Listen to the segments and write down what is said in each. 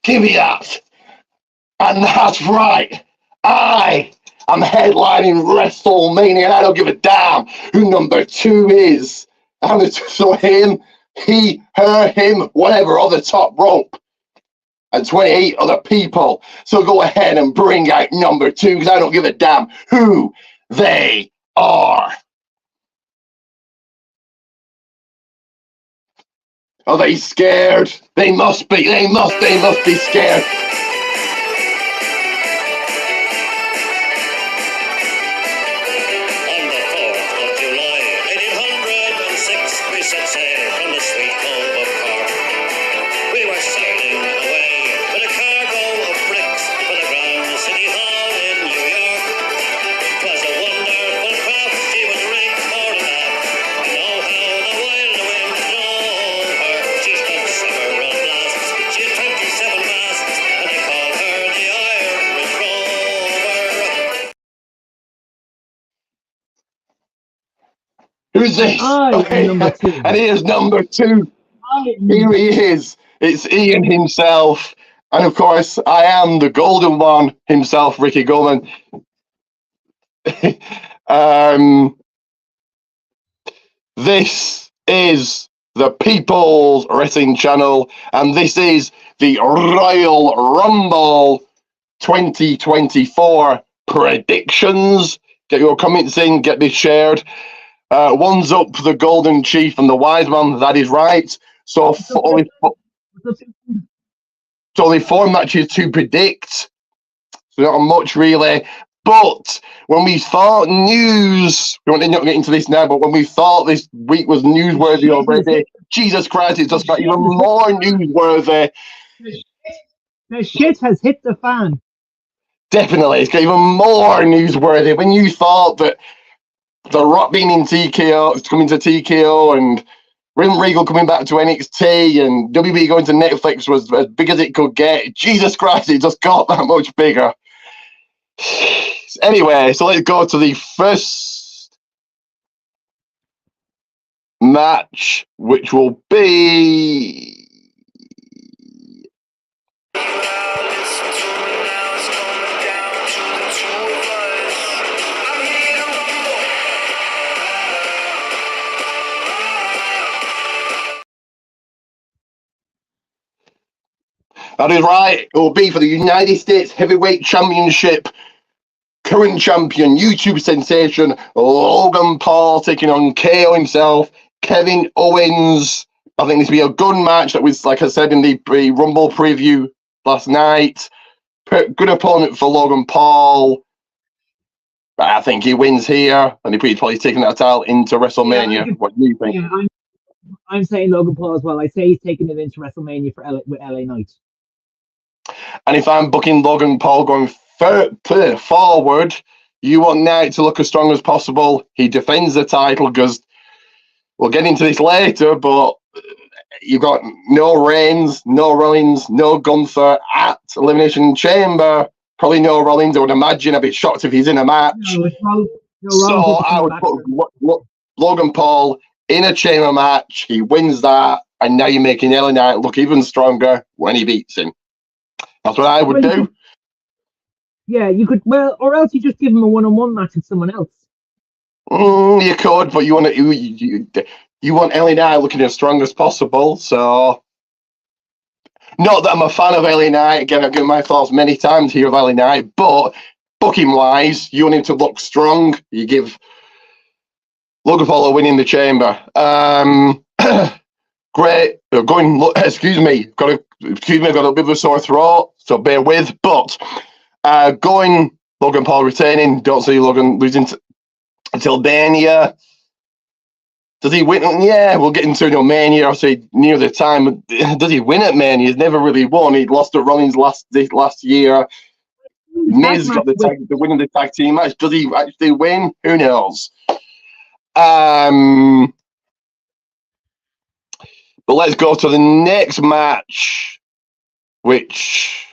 Give me that. And that's right. I am headlining WrestleMania, and I don't give a damn who number 2 is. So him, he, her, him, whatever, on the top rope. And 28 other people. So go ahead and bring out number 2, because I don't give a damn who they are. Are they scared? They must be. They must be scared. Who's this? Number 2. And he is number 2. Here he is. It's Ian himself. And of course, I am the golden one himself, Ricky Goldman. This is the People's Wrestling Channel, and this is the Royal Rumble 2024 predictions. Get your comments in, get this shared. One's up for the Golden Chief and the Wiseman, that is right. So only 4 matches to predict. So not much really. But when we thought news, we won't get into this now, but when we thought this week was newsworthy already, Jesus Christ, it's just got even more newsworthy. The shit has hit the fan. Definitely, it's got even more newsworthy. When you thought that The Rock being in TKO, coming to TKO, and Regal coming back to NXT, and WWE going to Netflix was as big as it could get, Jesus Christ, it just got that much bigger. Anyway, so let's go to the first match, which will be... That is right. It will be for the United States Heavyweight Championship. Current champion, YouTube sensation, Logan Paul taking on KO himself, Kevin Owens. I think this will be a good match. That was, like I said in the Rumble preview last night. Good opponent for Logan Paul. I think he wins here, and he's probably taking that title into WrestleMania. Yeah, what do you think? Yeah, I'm saying Logan Paul as well. I say he's taking it into WrestleMania with LA Knight. And if I'm booking Logan Paul going forward, you want Knight to look as strong as possible. He defends the title because we'll get into this later, but you've got no Reigns, no Rollins, no Gunther at Elimination Chamber. Probably no Rollins. I would imagine. I'd be shocked if he's in a match. So I would put Logan Paul in a chamber match. He wins that, and now you're making LA Knight look even stronger when he beats him. That's what I would do. Yeah, you could. Well, or else you just give him a one-on-one match with someone else. You could, but you want LA Knight looking as strong as possible. So, not that I'm a fan of LA Knight. Again, I've given my thoughts many times here of LA Knight, but booking-wise, you want him to look strong. You give Logan Paul a win in the chamber. Great. Excuse me. Got a bit of a sore throat, so bear with. But going Logan Paul retaining. Don't see Logan losing until Mania. Does he win? Yeah, we'll get into Mania. I'll say near the time. Does he win at Mania? He's never really won. He lost at Rollins last year. Miz got the win of the tag team match. Does he actually win? Who knows? But let's go to the next match, which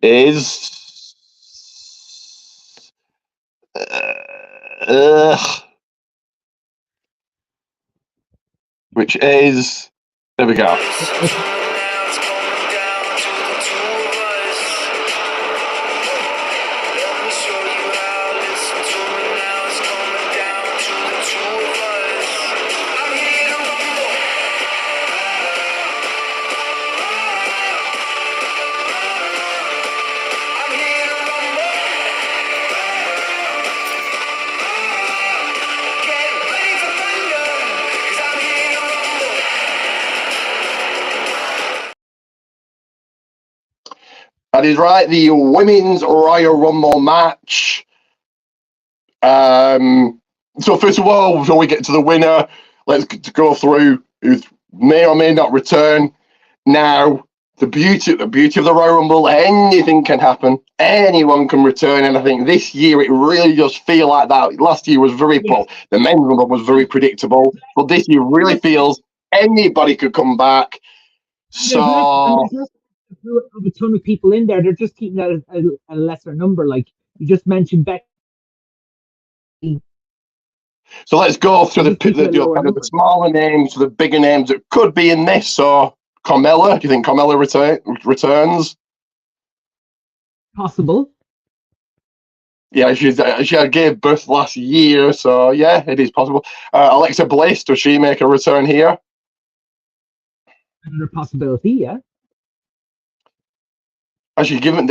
is there we go. That is right. The Women's Royal Rumble match. So first of all, before we get to the winner, let's go through who may or may not return. Now, the beauty of the Royal Rumble, anything can happen. Anyone can return, and I think this year it really does feel like that. Last year was very well, the men's Rumble was very predictable, but this year really feels anybody could come back. So there's a ton of people in there. They're just keeping that a lesser number. Like you just mentioned, Becky. So let's go through the smaller names to the bigger names that could be in this. So Carmella, do you think Carmella returns? Possible. Yeah, she gave birth last year, so yeah, it is possible. Alexa Bliss, does she make a return here? Another possibility, yeah. Has she given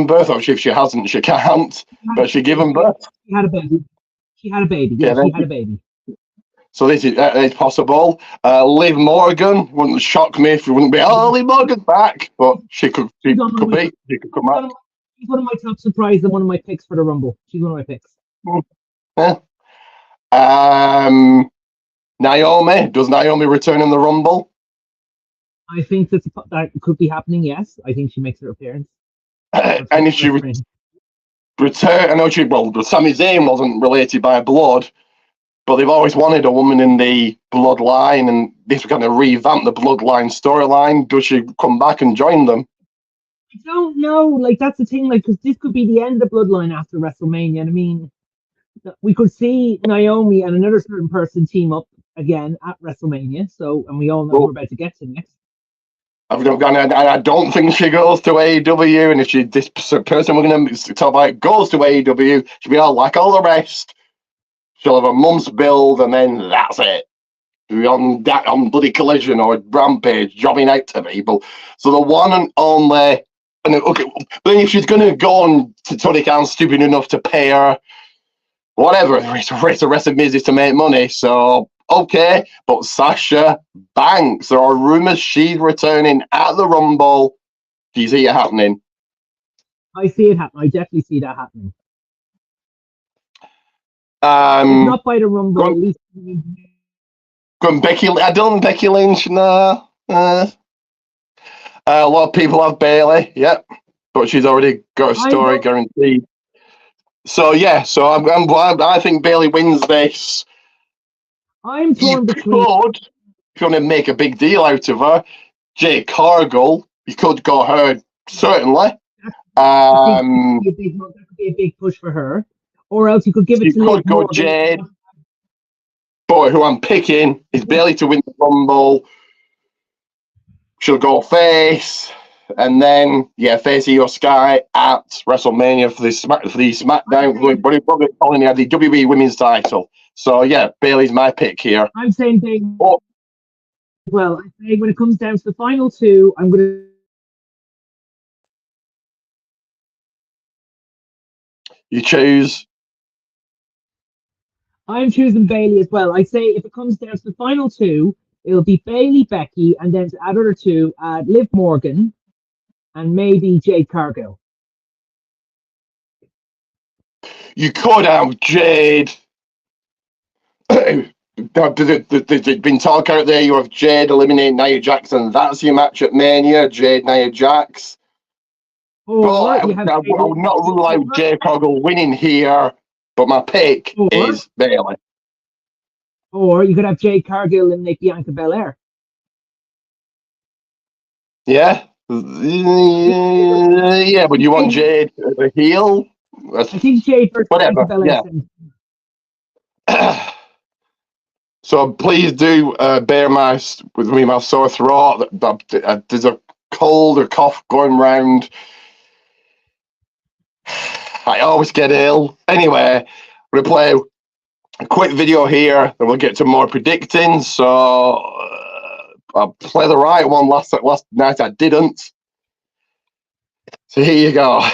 birth? Or if she hasn't, she can't. But she given birth. She had a baby. Yeah, she had a baby. So this is possible. Liv Morgan wouldn't shock me if it wouldn't be. Oh, Liv Morgan's back, but she could be. She could come back. She's one of my top surprises and one of my picks for the Rumble. She's one of my picks. Yeah. Naomi, does Naomi return in the Rumble? I think that could be happening. Yes, I think she makes her appearance. And if she return, I know Sami Zayn wasn't related by blood, but they've always wanted a woman in the bloodline, and this would kind of revamp the bloodline storyline. Does she come back and join them? I don't know. Like that's the thing. Like, because this could be the end of the bloodline after WrestleMania. And I mean, we could see Naomi and another certain person team up again at WrestleMania. So, and we all know we're about to get to next. I don't think she goes to AEW, and if this person we're going to talk about goes to AEW, she'll be all like all the rest. She'll have a month's build, and then that's it. On bloody Collision or Rampage, jobbing out to people. So the one and only, and okay, but if she's going to go on to Tony Khan, stupid enough to pay her, whatever, the rest of Miz is to make money. So okay, but Sasha Banks, there are rumors she's returning at the Rumble. Do you see it happening? I see it happen. I definitely see that happening. Not by the Rumble. At least. Becky, I don't Becky Lynch. No. A lot of people have Bayley. Yep, but she's already got a story guaranteed. So yeah, so I'm glad. I think Bayley wins this. I'm torn between. If you want to make a big deal out of her, Jade Cargill, you could go her certainly. That could be a big push for her, or else you could give it to. You could go Jade. But who I'm picking is Bayley to win the Rumble. She'll go face, and then face Io Sky at WrestleMania for the SmackDown. But probably calling it the WWE Women's title. So yeah, Bayley's my pick here. I'm saying Bayley. Oh. Well, I say when it comes down to the final two, I'm going to. You choose. I'm choosing Bayley as well. I say if it comes down to the final two, it'll be Bayley, Becky, and then to add other two, Liv Morgan, and maybe Jade Cargill. You could have Jade. There's been talk out there. You have Jade eliminating Nia Jax, and that's your match at Mania. Jade, Nia Jax. I would not rule out Jade Cargill winning here. But my pick is Bayley. Or you could have Jade Cargill and Bianca Belair. Yeah. Yeah, but you want Jade as a heel? I think Jade versus whatever. Belair. Yeah. So please do bear my sore throat. There's a cold or cough going round. I always get ill. Anyway, we're going to play a quick video here, then we'll get to more predicting. So I'll play the right one. Last night I didn't. So here you go.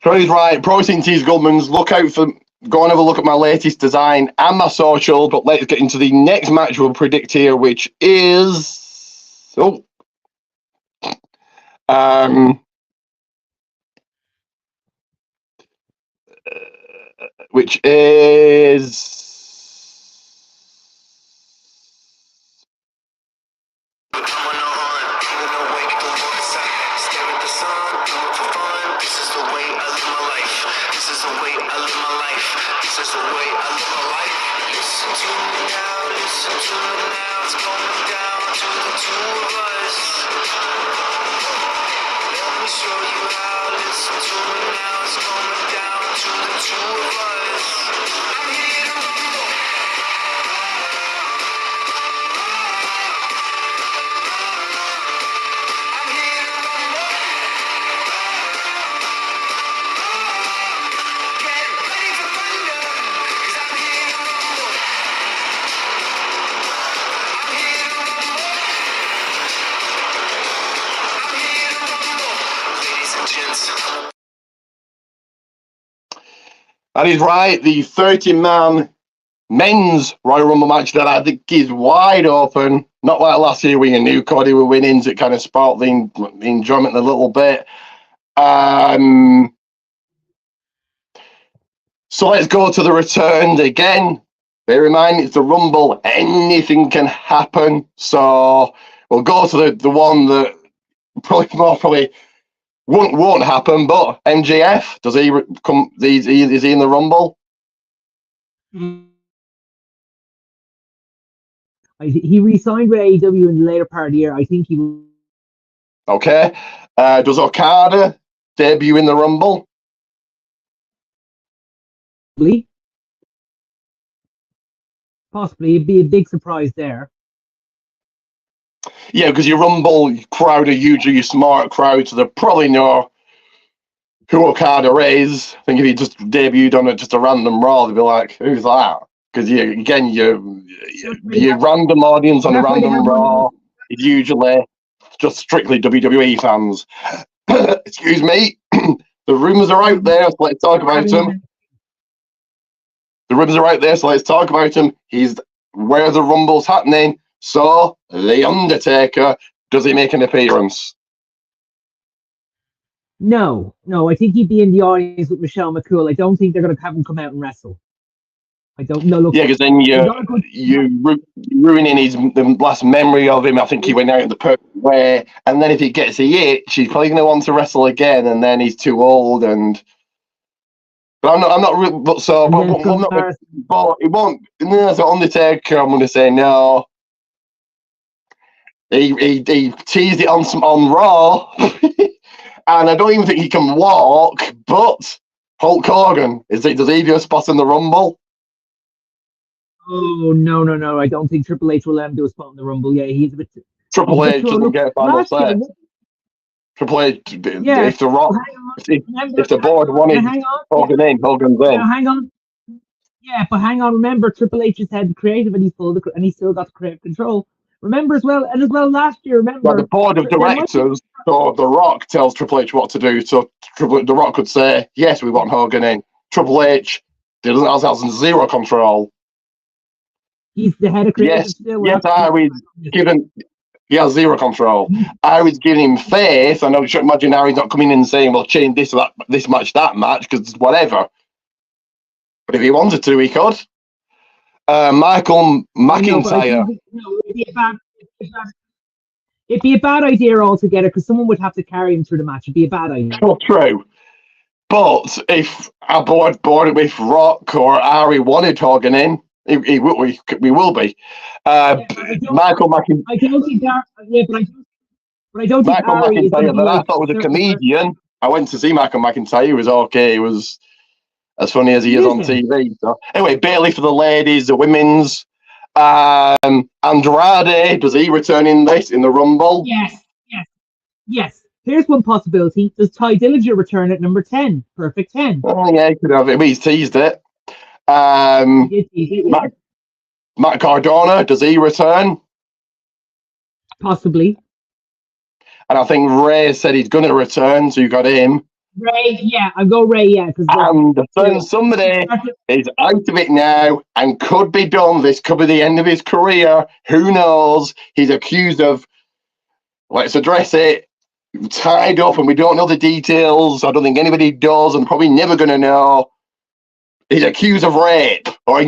Troy's right. Protein Tees Goldman's. Look out for. Go and have a look at my latest design and my social. But let's get into the next match we'll predict here, which is which is. And he's right, the 30-man men's Royal Rumble match that I think is wide open. Not like last year when you knew Cody were winning, so it kind of sparked the enjoyment a little bit. So let's go to the returns again. Bear in mind, it's the Rumble. Anything can happen. So we'll go to the one that probably won't happen, but MJF, does he come? Is he in the Rumble? He re-signed with AEW in the later part of the year. I think he will. Okay. Does Okada debut in the Rumble? Possibly. It'd be a big surprise there. Yeah, because your Rumble crowd are usually your smart crowd, so they probably know who Okada is. I think if he just debuted on just a random Raw, they'd be like, who's that? Because your random audience on a random Raw is usually just strictly WWE fans. Excuse me. The rumours are out there, so let's talk about him. The rumours are out there, so let's talk about him. He's where the Rumble's happening. So, The Undertaker, does he make an appearance? No. I think he'd be in the audience with Michelle McCool. I don't think they're going to have him come out and wrestle. I don't know. Look, yeah, because then you're ruining the last memory of him. I think he went out in the perfect way. And then if he gets a itch, he's probably going to want to wrestle again. And then he's too old. But I'm not. But so, but it won't. No, so Undertaker, I'm going to say no. He teased it on Raw, and I don't even think he can walk. But Hulk Hogan, does he do a spot in the Rumble? Oh no! I don't think Triple H will let him do a spot in the Rumble. Yeah, he's a bit. Triple H doesn't get a final say. Triple H, if the board wanted Hogan in, Hogan's in. Hang on. Yeah, but hang on. Remember, Triple H has had the creative, and he's still got the creative control. Remember as well last year. Remember, the board of directors, so The Rock tells Triple H what to do. So The Rock could say, "Yes, we want Hogan in." Triple H has zero control. He's the head of creative. He has zero control. I was giving him faith. I know you should imagine how he's not coming in and saying, "Well, change this match, that match," because whatever. But if he wanted to, he could. Michael McIntyre. It'd be a bad idea altogether because someone would have to carry him through the match. It'd be a bad idea. Well, true. But if our board with Rock or Ari wanted Hogan in, we will be. Michael McIntyre. I don't think that. Yeah, but I don't think Michael McIntyre that I thought was a comedian. I went to see Michael McIntyre. He was okay. He was as funny as he is on TV. So anyway, Bailey for the ladies, the women's. Andrade, does he return in the Rumble? Yes. Here's one possibility. Does Ty Dillinger return at number 10? Perfect 10. Oh, yeah, he could have it. He's teased it. Matt Cardona, does he return? Possibly. And I think Ray said he's going to return, so you got him. Ray, yeah, I'll go Ray, yeah, because And then somebody is out of it now and could be done. This could be the end of his career. Who knows? He's accused of, let's address it, tied up, and we don't know the details. I don't think anybody does, and probably never going to know. He's accused of rape or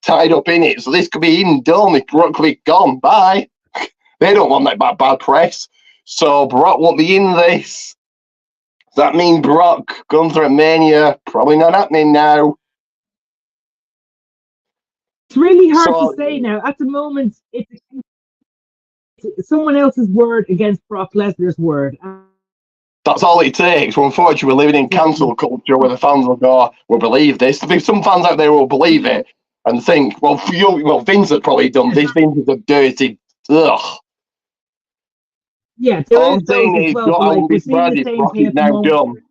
tied up in it. So this could be even done. It could be gone. Bye. They don't want that bad press. So Brock won't be in this. Does that mean Brock Gunther at Mania? Probably not happening now. It's really hard to say now. At the moment, it's someone else's word against Brock Lesnar's word. That's all it takes. Well, unfortunately, we're living in cancel culture where the fans will go, we'll believe this. There'll be some fans out there who will believe it and think, well, Vince has probably done this. Vince is a dirty, ugh. Yeah, all I'm saying is, I won't be surprised if Brock is now done.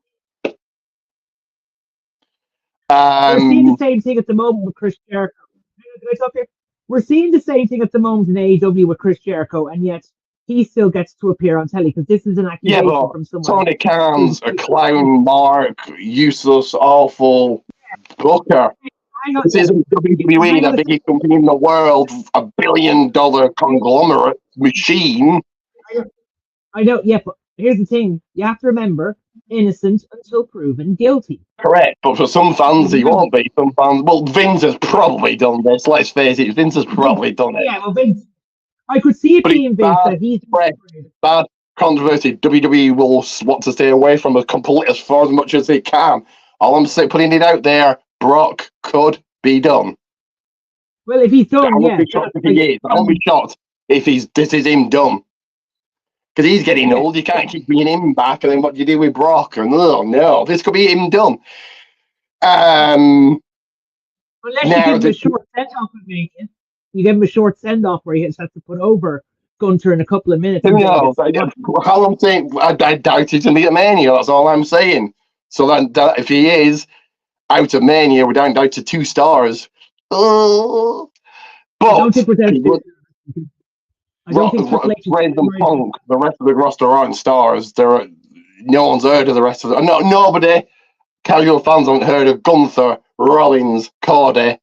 We're seeing the same thing at the moment with Chris Jericho. Can I talk here? We're seeing the same thing at the moment in AEW with Chris Jericho, and yet he still gets to appear on telly because this is an accusation from someone. Tony Khan's a clown, mark, useless, awful booker. This isn't WWE, the biggest company in the world, $1 billion conglomerate machine. I know, yeah, but here's the thing. You have to remember, innocent until proven guilty. Correct, but for some fans, he won't be. Some fans, well, Vince has probably done this. Let's face it, Vince has probably done it. Yeah, well, Vince, I could see it being Vince that he's bad controversy. WWE will want to stay away from a complete as far as much as they can. All I'm saying, putting it out there, Brock could be done. Well, if he's done, yeah. I won't be shocked if this is him done. Because he's getting old, you can't keep bringing him back, and then what do you do with Brock? And oh no, this could be him done. Unless you give him a short send-off with me, you give him a short send-off where he has to put over Gunther in a couple of minutes. Who knows? How I'm saying, I doubt he's going to be at Mania. That's all I'm saying. So that if he is out of Mania, we're down to 2 stars. But I don't think we're down to Reigns and Punk, the rest of the roster aren't stars. No one's heard of the rest of them. Nobody, casual fans haven't heard of Gunther, Rollins, Cody.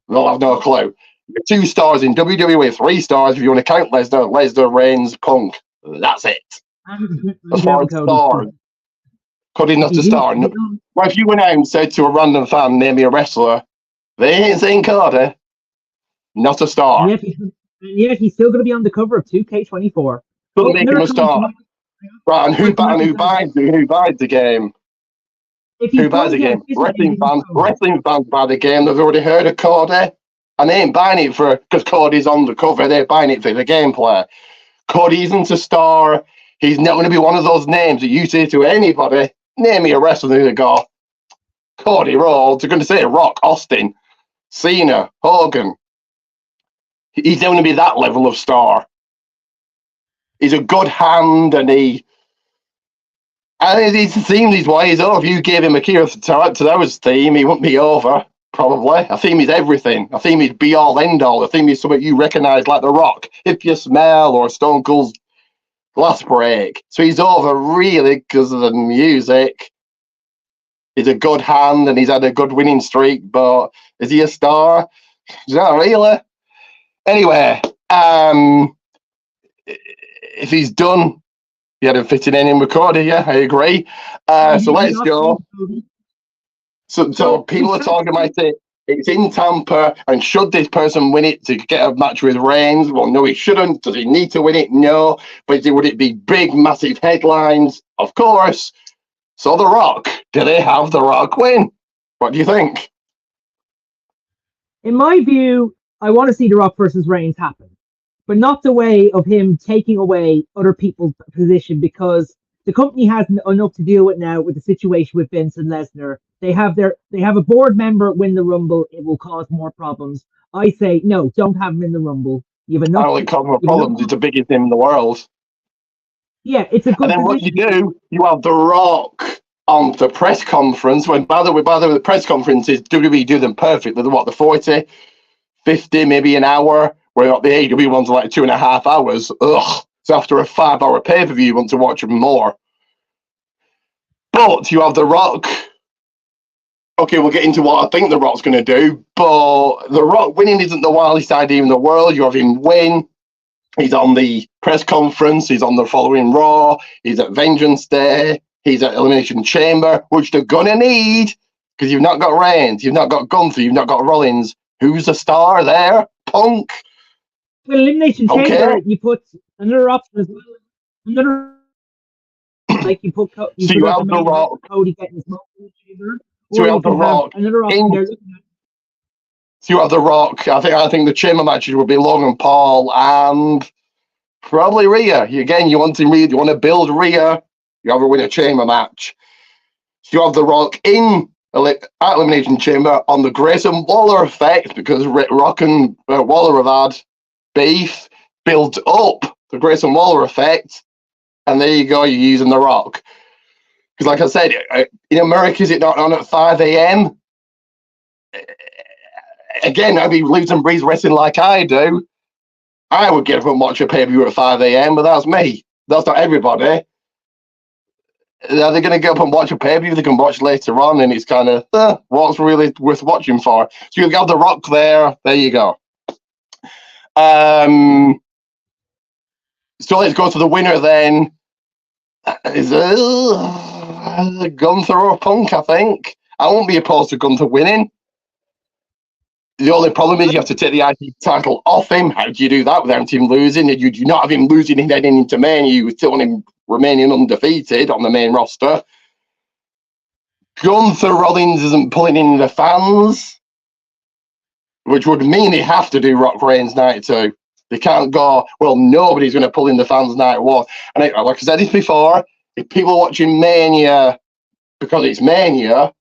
They'll have no clue. 2 stars in WWE, 3 stars if you want to count Lesnar, Reigns, Punk. That's it. As far as stars. Cody's not a star. Well, if you went out and said to a random fan, name me a wrestler, they ain't saying Cody. Not a star. Yeah, he's still going to be on the cover of 2K24. Doesn't make him a star. Right, and who buys the game? Who buys the game? Wrestling fans buy the game. They've already heard of Cody. And they ain't buying it because Cody's on the cover. They're buying it for the gameplay. Cody isn't a star. He's not going to be one of those names that you say to anybody. Name me a wrestler who go, Cody Rhodes. They're going to say Rock, Austin, Cena, Hogan. He's going to be that level of star. He's a good hand, and it seems his ways off. If you gave him a Akira Tozawa's theme, he wouldn't be over, probably. A theme is everything. A theme is be-all, end-all. A theme is something you recognise, like The Rock, If You Smell, or Stone Cold's Glass Break. So he's over, really, because of the music. He's a good hand, and he's had a good winning streak, but is he a star? Not really. Anyway, if he's done, he had a fitting in with Cody, yeah, I agree. So let's go. So people are talking about it. It's in Tampa, and should this person win it to get a match with Reigns? Well, no, he shouldn't. Does he need to win it? No. But would it be big, massive headlines? Of course. So The Rock, do they have The Rock win? What do you think? In my view, I want to see The Rock versus Reigns happen, but not the way of him taking away other people's position, because the company has enough to deal with now with the situation with Vince and Lesnar. They have a board member win the Rumble. It will cause more problems. I say no, don't have him in the Rumble. You have enough. Not only cause more problems, it's the biggest name in the world. Yeah, it's a good. And then what you do, you have The Rock on the press conference. When by the way, the press conferences, WWE do them perfectly. The 40, 50, maybe an hour. Where the AEW ones are like 2.5 hours. Ugh. So after a 5-hour pay-per-view, you want to watch them more. But you have The Rock. Okay, we'll get into what I think The Rock's going to do, but The Rock winning isn't the wildest idea in the world. You have him win. He's on the press conference. He's on the following Raw. He's at Vengeance Day. He's at Elimination Chamber, which they're going to need because you've not got Reigns, you've not got Gunther, you've not got Rollins. Who's the star there? Punk. Well, Elimination Chamber, you put another option as well. Another, like you put so you have The Rock. Cody getting his moment in the chamber. So you have The Rock. Another option So you have The Rock. I think the chamber matches will be Logan Paul and probably Rhea. Again, you want to build Rhea. You have her win a chamber match. So you have The Rock at Elimination Chamber on the Grayson Waller effect because Rock and Waller have had beef, built up the Grayson Waller effect, and there you go, you're using The Rock. Because like I said, in America, is it not on at 5 a.m.? Again, I'd be losing breeze wrestling like I do. I would get up and watch a pay-per-view at 5 a.m., but that's me. That's not everybody. Are they going to get up and watch a pay-per-view they can watch later on, and it's kind of, what's really worth watching for? So you've got The Rock there. There you go. So let's go to the winner then. Is Gunther or Punk, I think. I won't be opposed to Gunther winning. The only problem is you have to take the IC title off him. How do you do that without him losing? You do not have him losing and heading into Mania. You still want him remaining undefeated on the main roster. Gunther Rollins isn't pulling in the fans, which would mean they have to do Rock Reigns Night 2. They can't go, well, nobody's going to pull in the fans Night 1. And like I said this before, if people are watching Mania because it's Mania,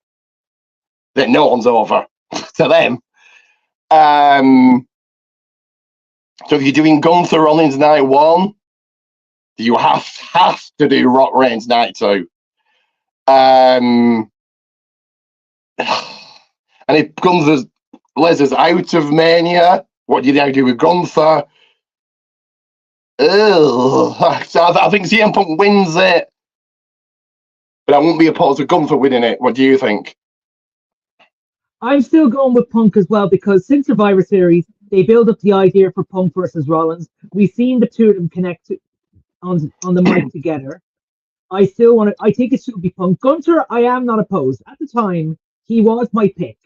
then no one's over to them. So if you're doing Gunther Rollins Night 1, you have to do Rock Reigns Night 2. And if Gunther's Lesnar's out of Mania, what do you now do with Gunther? So I think CM Punk wins it, but I won't be opposed to Gunther winning it. What do you think? I'm still going with Punk as well because since Survivor Series, they build up the idea for Punk versus Rollins. We've seen the two of them connect on the mic together. I think it should be Punk. Gunther, I am not opposed. At the time, he was my pick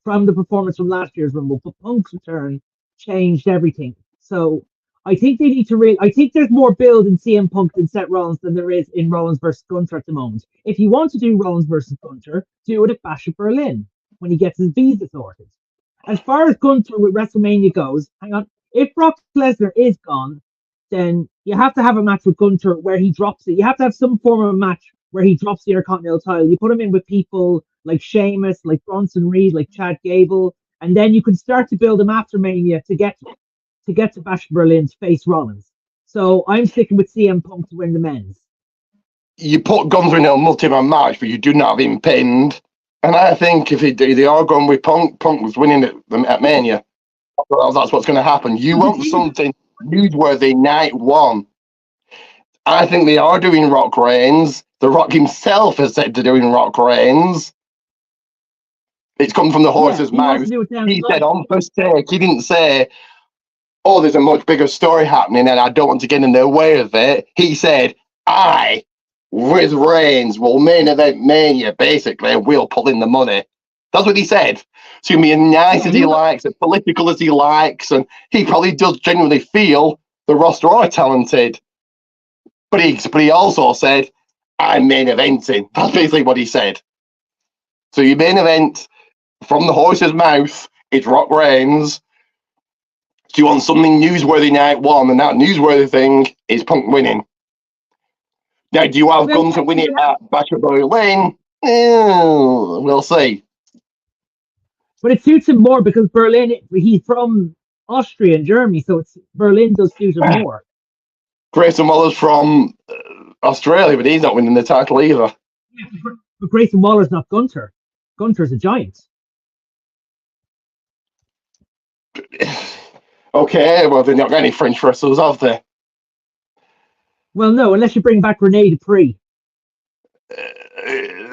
from the performance from last year's Rumble, but Punk's return changed everything. So I think they need to I think there's more build in CM Punk than Seth Rollins than there is in Rollins versus Gunther at the moment. If you want to do Rollins versus Gunther, do it at Bash at Berlin when he gets his visa sorted. As far as Gunther with WrestleMania goes, hang on, if Brock Lesnar is gone, then you have to have a match with Gunther where he drops it. You have to have some form of a match where he drops the Intercontinental title. You put him in with people like Sheamus, like Bronson Reed, like Chad Gable, and then you can start to build him after Mania to get to Bash Berlin to face Rollins. So I'm sticking with CM Punk to win the men's. You put Gunther in a multi-man match, but you do not have him pinned. And I think if they are going with Punk was winning at Mania. That's what's going to happen. You want something newsworthy Night 1. I think they are doing Rock Reigns. The Rock himself has said they're doing Rock Reigns. It's come from the horse's mouth. He said on first take, he didn't say, oh, there's a much bigger story happening and I don't want to get in the way of it. He said, I, with Reigns, will main event Mania, basically, and we'll pull in the money. That's what he said. So he'll be as nice as he likes, as political as he likes, and he probably does genuinely feel the roster are talented. But he also said, I'm main eventing. That's basically what he said. So your main event from the horse's mouth is Rock Reigns. So you want something newsworthy Night 1, and that newsworthy thing is Punk winning. Now, do you have Gunther win it at Bash at Berlin? We'll see. But it suits him more because Berlin, he's from Austria and Germany, so Berlin does suit him more. Grayson Waller's from Australia, but he's not winning the title either. Yeah, but Grayson Waller's not Gunther. Gunther's a giant. Okay, well, they're not got any French wrestlers, have they? Well, no, unless you bring back Rene Dupree.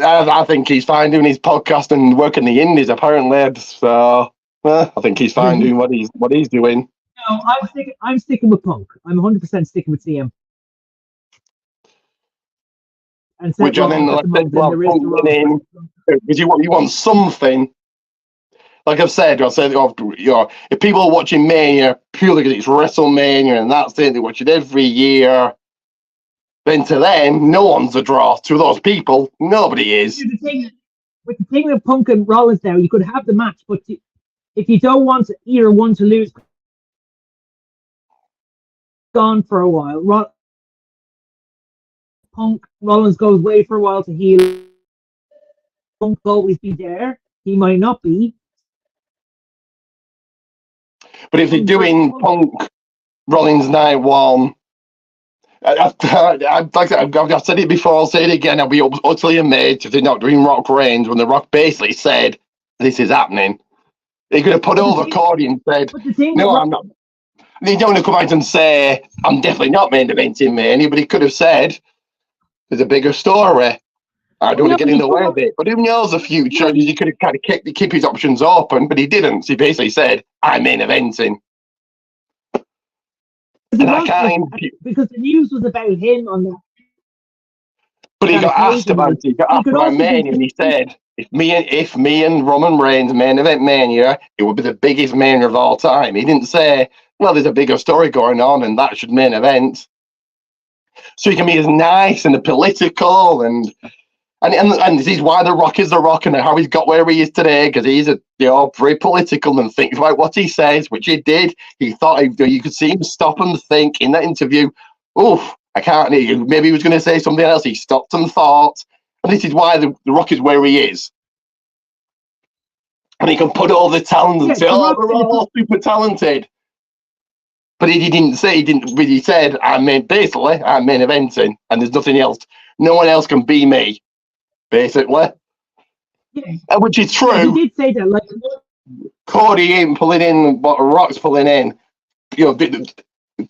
I think he's fine doing his podcast and working the indies, apparently. So I think he's fine doing what he's doing. No, I'm sticking with Punk. I'm 100% sticking with CM. And Which I think, like, Punk in, because you want something. Like I've said, if people are watching Mania purely because it's WrestleMania and that's it, they watch it every year, then to them, no one's a draw. To those people, nobody is. With the thing with Punk and Rollins now, you could have the match, but if you don't want either one to lose, gone for a while. Punk Rollins goes away for a while to heal. Punk will always be there. He might not be. But if they're doing Punk Rollins Night 1, I've said it before, I'll say it again, I'll be utterly amazed if they're not doing Rock Reigns when The Rock basically said, this is happening. They could have put over Cody and said, no, I'm not. They don't want to come out and say, I'm definitely not main eventing Mania, but he could have said, there's a bigger story. I don't want to get in the way of it. But who knows the future? He could have kind of keep his options open, but he didn't. He basically said, I'm main eventing. Because the news was about him on that. But he got asked about it. He got asked about Mania, and he said, if me and Roman Reigns main event Mania, it would be the biggest Mania of all time. He didn't say, well, there's a bigger story going on, and that should main event. So he can be as nice and political and this is why The Rock is The Rock and how he's got where he is today, because he's very political and thinks about what he says, which he did. He thought you could see him stop and think in that interview. Oof, I can't. Maybe he was going to say something else. He stopped and thought, and this is why the Rock is where he is. And he can put all the talent and say, "Oh, we're all super talented." But he didn't say. He didn't really said, I'm main eventing, and there's nothing else. No one else can be me. Basically, which is true. Yeah, he did say that. Like Cody ain't pulling in what Rock's pulling in. The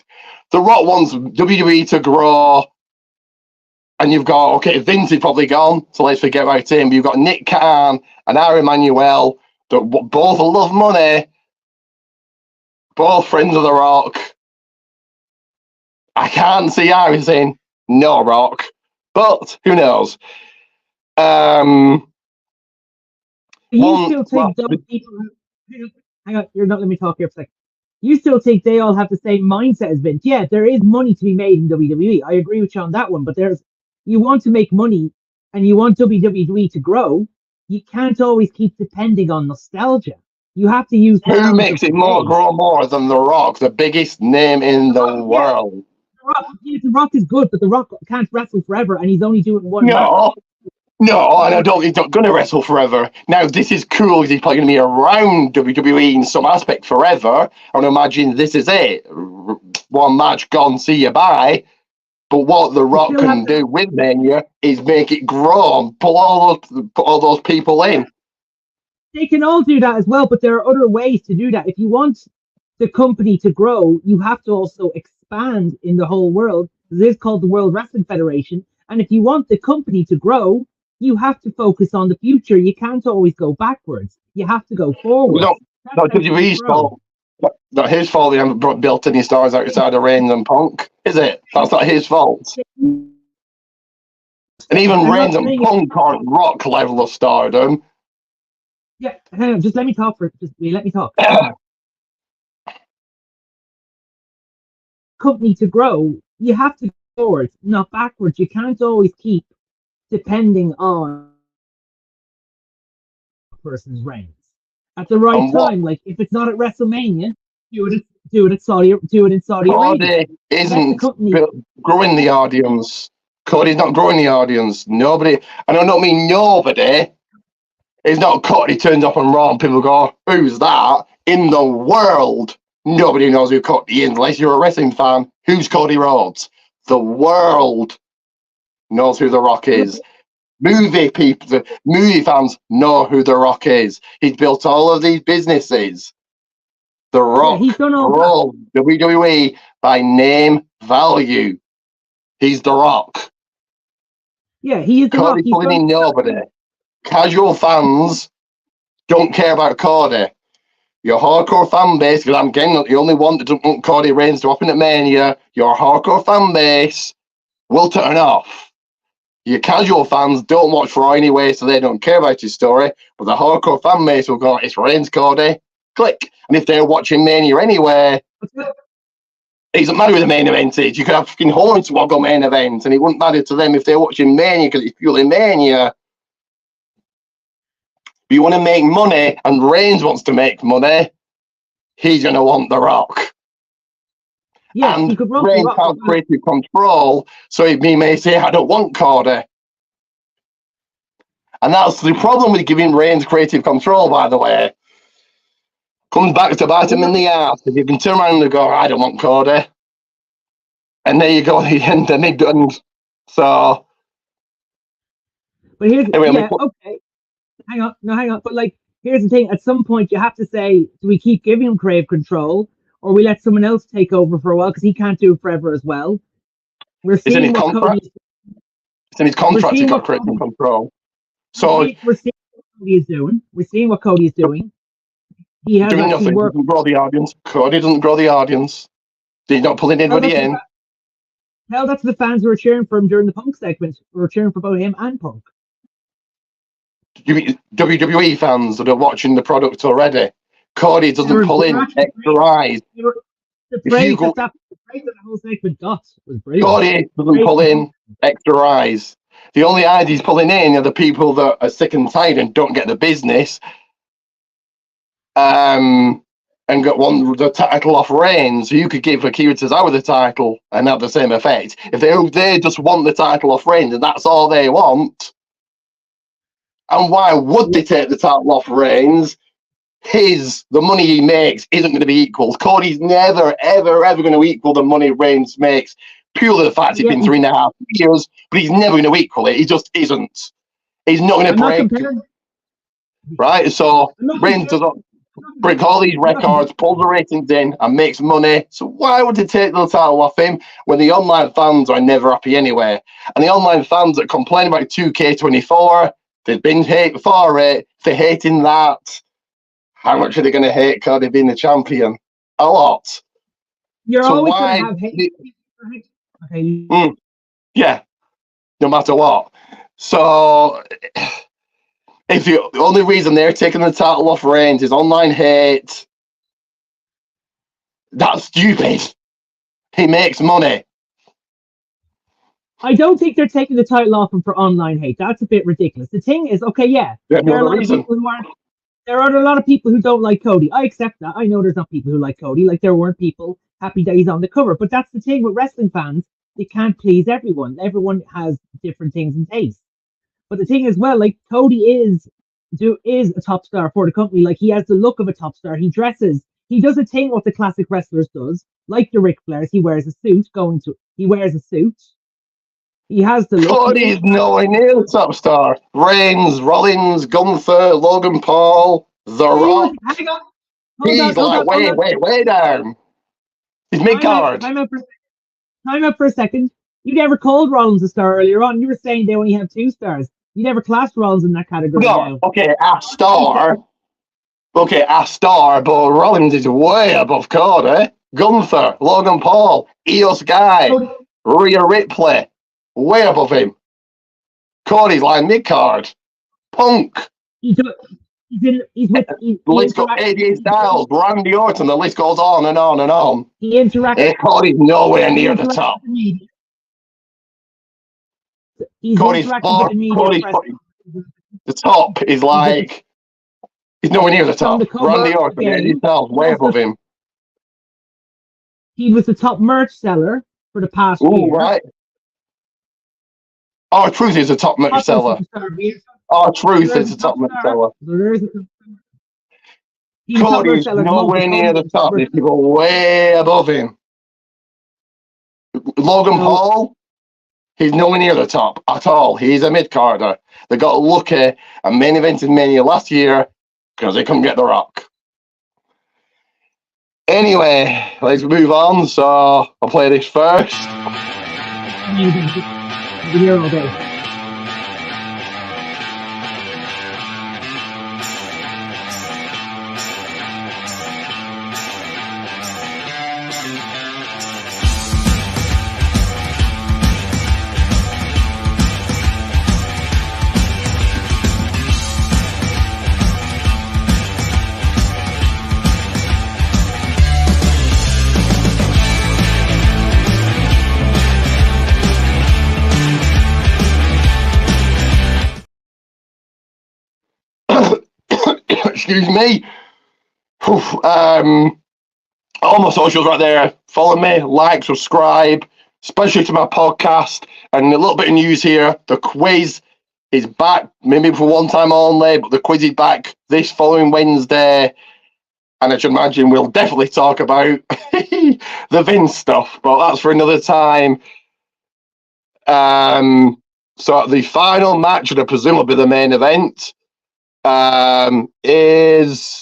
Rock wants WWE to grow, and you've got Vince is probably gone, so let's forget about him. You've got Nick Khan and Aaron Emanuel that both love money, both friends of The Rock. I can't see Aaron saying no Rock, but who knows? You still think those people? Hang on, you're not letting me talk here for a second. You still think they all have the same mindset as Vince? Yeah, there is money to be made in WWE. I agree with you on that one. But you want to make money and you want WWE to grow. You can't always keep depending on nostalgia. You have to use. Who makes it grow more than The Rock, the biggest name in the world? The Rock is good, but The Rock can't wrestle forever, and he's only doing one. No, and I don't think he's not going to wrestle forever. Now, this is cool because he's probably going to be around WWE in some aspect forever. I would imagine this is it. One match gone, see you bye. But what The Rock can do with Mania is make it grow and put all those people in. They can all do that as well, but there are other ways to do that. If you want the company to grow, you have to also expand in the whole world. This is called the World Wrestling Federation. And if you want the company to grow, you have to focus on the future. You can't always go backwards. You have to go forward. Not WWE's fault. Not his fault they haven't built any stars outside of Reigns and Punk, is it? That's not his fault. And even Reigns and Punk aren't Rock level of stardom. Yeah, hang on, just let me talk let me talk. Company to grow, you have to go forward, not backwards. You can't always keep depending on a person's reigns. At the right time, like if it's not at WrestleMania, do it in Saudi Arabia. Cody isn't growing the audience. Cody's not growing the audience. Nobody, and I don't mean nobody. It's not Cody turns up on Raw and people go, who's that? In the world, nobody knows who Cody is unless you're a wrestling fan. Who's Cody Rhodes? The world knows who The Rock is. Movie fans know who The Rock is. He's built all of these businesses. The Rock grows WWE by name value. He's The Rock. Yeah, he is the Rock. Cody's pulling in nobody. Casual fans don't care about Cody. Your hardcore fan base, because I'm getting the only one that doesn't want Cody Reigns to happen at Mania, your hardcore fan base will turn off. Your casual fans don't watch Raw anyway, so they don't care about his story. But the hardcore fan base will go, it's Reigns, Cody. Click. And if they're watching Mania anyway, it doesn't matter who the main event is. You could have fucking Hornswoggle main event, and it wouldn't matter to them if they're watching Mania because it's purely Mania. But you want to make money, and Reigns wants to make money, he's going to want The Rock. Yeah, and he could run Reigns has creative control, so he may say, I don't want Cody. And that's the problem with giving Reigns creative control, by the way. Comes back to bite him in the ass. If you can turn around and go, I don't want Cody. And there you go, and then he doesn't. So. But here's, anyway, okay. Hang on. But like, here's the thing. At some point, you have to say, do we keep giving him creative control, or we let someone else take over for a while because he can't do it forever as well? We're seeing what Cody. It's in his contract. He's got creative control. So we're seeing what Cody is doing. We're seeing what Cody's doing. He has doing nothing. Doesn't grow the audience. Cody doesn't grow the audience. He's not pulling anybody in. Hell, that's the fans who were cheering for him during the Punk segment. We were cheering for both him and Punk. WWE fans that are watching the product already. Cody doesn't pull in extra eyes. The praise that the whole segment got was brilliant. Cody doesn't pull in extra eyes. The only eyes he's pulling in are the people that are sick and tired and don't get the business. And got the title off Reigns. So you could give Akira Tozawa the title and have the same effect. If they just want the title off Reigns and that's all they want, and why would they take the title off Reigns? The money he makes isn't going to be equal. Cody's never, ever, ever going to equal the money Reigns makes, purely the fact it's been 3.5 years, but he's never going to equal it. He just isn't. He's not going to break. Right? So Reigns does not break all these records, pulls the ratings in, and makes money. So why would they take the title off him when the online fans are never happy anyway? And the online fans that complain about 2K24, they've been hate for it. They're hating that. How much are they going to hate Cody being the champion? A lot. You're always going to have hate. Okay. Yeah, no matter what. So, if the only reason they're taking the title off Reigns is online hate, that's stupid. He makes money. I don't think they're taking the title off him for online hate. That's a bit ridiculous. The thing is, okay, there are a lot of people who aren't. There are a lot of people who don't like Cody. I accept that. I know there's not people who like Cody. Like, there weren't people happy that he's on the cover. But that's the thing with wrestling fans. They can't please everyone. Everyone has different things and tastes. But the thing is, well, like, Cody is a top star for the company. Like, he has the look of a top star. He dresses. He does a thing what the classic wrestlers does. Like the Ric Flairs, he wears a suit. He wears a suit. He has the look. Cody's nowhere near the top star. Reigns, Rollins, Gunther, Logan Paul, The Rock. Hang on. He's way down. He's mid-card. Time out for a second. You never called Rollins a star earlier on. You were saying they only have 2 stars. You never classed Rollins in that category. No, okay, a star. Okay, a star, but Rollins is way above Cody. Gunther, Logan Paul, Io Sky, Rhea Ripley. Way above him. Cody's like mid-card. Punk. He's with the list got AJ Styles, Randy Orton, the list goes on and on and on. He interacts. Cody's nowhere near the top. Cody's the top is like he's nowhere near the top. Randy Orton, AJ Styles, way above him. He was the top merch seller for the past year. Right. R-Truth is a top merch seller. R-Truth is a top merch seller. Cody's nowhere near the top. These people way above him. Logan Paul, he's nowhere near the top at all. He's a mid-carder. They got lucky and main evented Mania last year because they couldn't get The Rock. Anyway, let's move on. So I'll play this first. Here all day. excuse me. All my socials right there. Follow me, like, subscribe, especially to my podcast. And a little bit of news here. The quiz is back, maybe for one time only, but the quiz is back this following Wednesday. And I should imagine we'll definitely talk about the Vince stuff, but that's for another time. So the final match, and presumably the main event, is...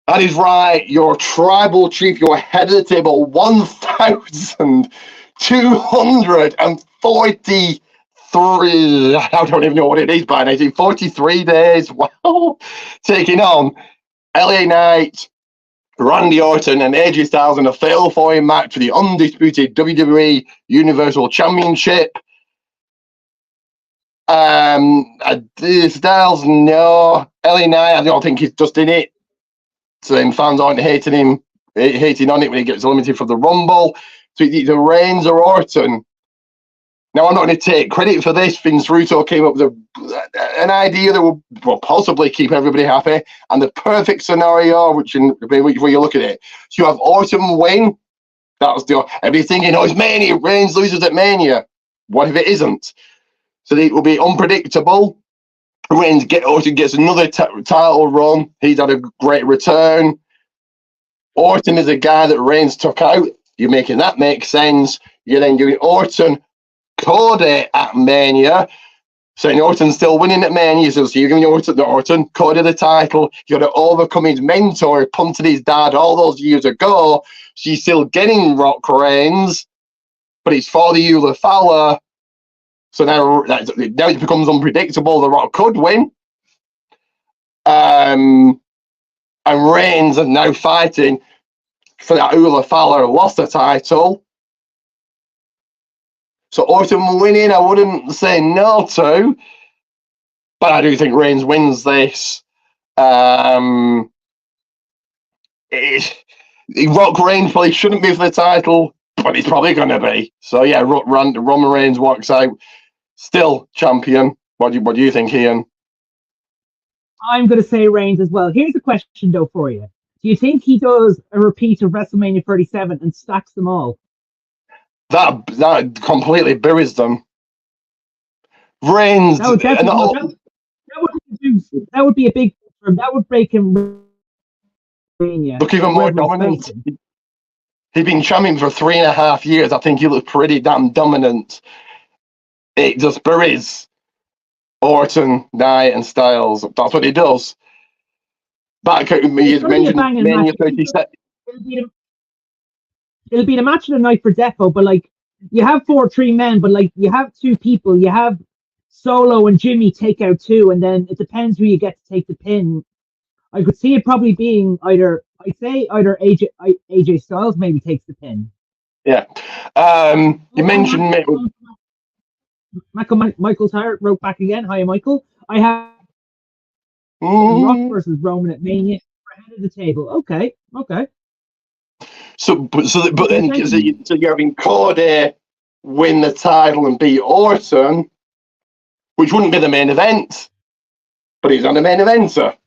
That is right, your tribal chief, your head of the table, 1,243, I don't even know what it is by now, 43 days, wow, taking on LA Knight, Randy Orton, and AJ Styles in a fatal four-way match for the undisputed WWE Universal Championship. Styles, no. LA Knight, I don't think he's just in it. So then fans aren't hating on it when he gets eliminated from the Rumble. So it's either Reigns or Orton. Now, I'm not going to take credit for this. Vince Russo came up with an idea that will possibly keep everybody happy. And the perfect scenario, which way you look at it. So you have Orton win. That was everybody thinking, oh, it's Mania. Reigns loses at Mania. What if it isn't? So it will be unpredictable. Orton gets another title run. He's had a great return. Orton is a guy that Reigns took out. You're making that make sense. You're then doing Orton, Cody at Mania. So Orton's still winning at Mania. So you're giving Orton, Cody the title. You've got to overcome his mentor, who punted his dad all those years ago. So you're still getting Rock Reigns, but it's for the Euler Fowler. So now it becomes unpredictable. The Rock could win. And Reigns are now fighting for that Euler Fowler lost the title. So Orton winning, I wouldn't say no to. But I do think Reigns wins this. Rock Reigns probably shouldn't be for the title, but he's probably going to be. So yeah, Roman Reigns walks out. Still champion. What do you think, Ian? I'm going to say Reigns as well. Here's a question, though, for you. Do you think he does a repeat of WrestleMania 37 and stacks them all? That completely buries them. Reigns... That would be a big... That would break him... Look even more dominant. He's been champion for 3.5 years. I think he looks pretty damn dominant. It just buries Orton, Knight, and Styles. That's what he does. Back at you mentioned Mania 37. It'll be the match of the night for Defo, but like you have 3 men, but like you have 2 people. You have Solo and Jimmy take out 2, and then it depends who you get to take the pin. I could see it probably being either AJ Styles maybe takes the pin. Yeah. You mentioned Michael's Hart wrote back again. Hi, Michael. I have Rock versus Roman at Mania for head of the table. Okay. So you're having Cody win the title and beat Orton, which wouldn't be the main event, but he's on the main eventer.